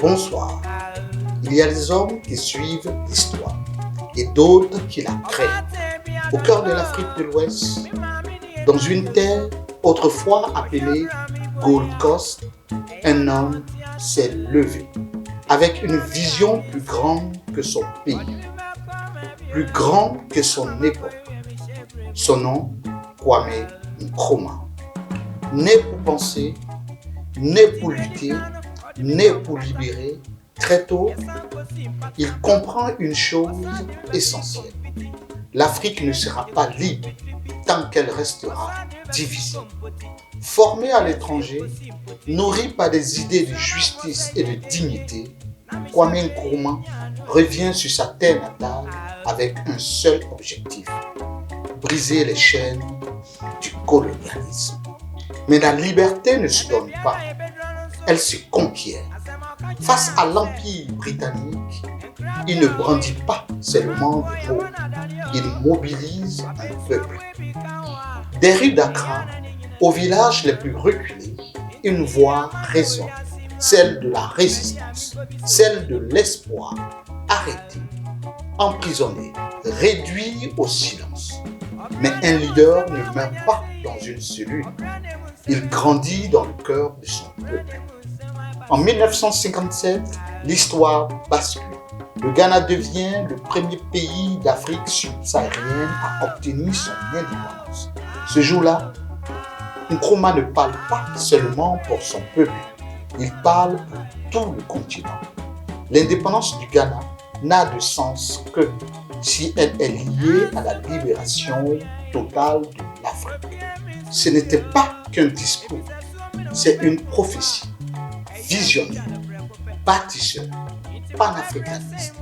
Bonsoir. Il y a des hommes qui suivent l'histoire et d'autres qui la créent. Au cœur de l'Afrique de l'Ouest, dans une terre autrefois appelée Gold Coast, un homme s'est levé avec une vision plus grande que son pays, plus grand que son époque. Son nom, Kwame Nkrumah. Né pour penser, né pour lutter, né pour libérer, très tôt, il comprend une chose essentielle. L'Afrique ne sera pas libre tant qu'elle restera divisée. Formé à l'étranger, nourri par des idées de justice et de dignité, Kwame Nkrumah revient sur sa terre natale avec un seul objectif: briser les chaînes du colonialisme. Mais la liberté ne se donne pas, elle se conquiert. Face à l'Empire britannique, il ne brandit pas seulement des mots, il mobilise un peuple. Des rues d'Accra aux villages les plus reculés, une voix résonne, celle de la résistance, celle de l'espoir, arrêté, emprisonné, réduit au silence. Mais un leader ne meurt pas dans une cellule, il grandit dans le cœur de son peuple. En 1957, l'histoire bascule. Le Ghana devient le premier pays d'Afrique subsaharienne à obtenir son indépendance. Ce jour-là, Nkrumah ne parle pas seulement pour son peuple, il parle pour tout le continent. L'indépendance du Ghana n'a de sens que si elle est liée à la libération totale de l'Afrique. Ce n'était pas qu'un discours, c'est une prophétie. Visionnaire, bâtisseur, panafricaniste.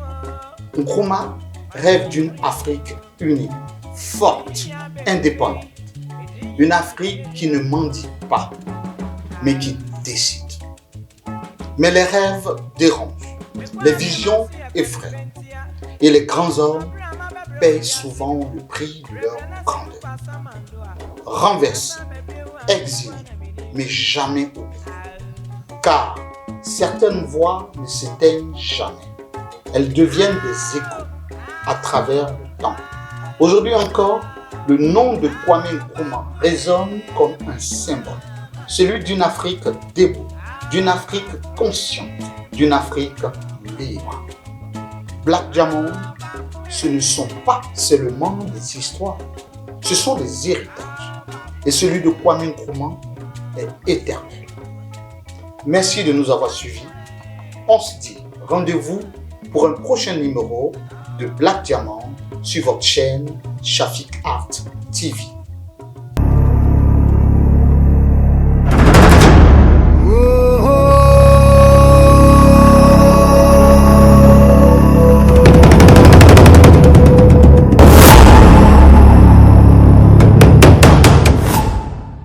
Nkrumah rêve d'une Afrique unie, forte, indépendante. Une Afrique qui ne mendie pas, mais qui décide. Mais les rêves dérangent, les visions effraient. Et les grands hommes payent souvent le prix de leur grandeur. Renversés, exilés, mais jamais oubliés. Car certaines voix ne s'éteignent jamais. Elles deviennent des échos à travers le temps. Aujourd'hui encore, le nom de Kwame Nkrumah résonne comme un symbole. Celui d'une Afrique debout, d'une Afrique consciente, d'une Afrique libre. Black Diamond, ce ne sont pas seulement des histoires, ce sont des héritages. Et celui de Kwame Nkrumah est éternel. Merci de nous avoir suivis. On se dit rendez-vous pour un prochain numéro de Black Diamond sur votre chaîne Shafik Art TV.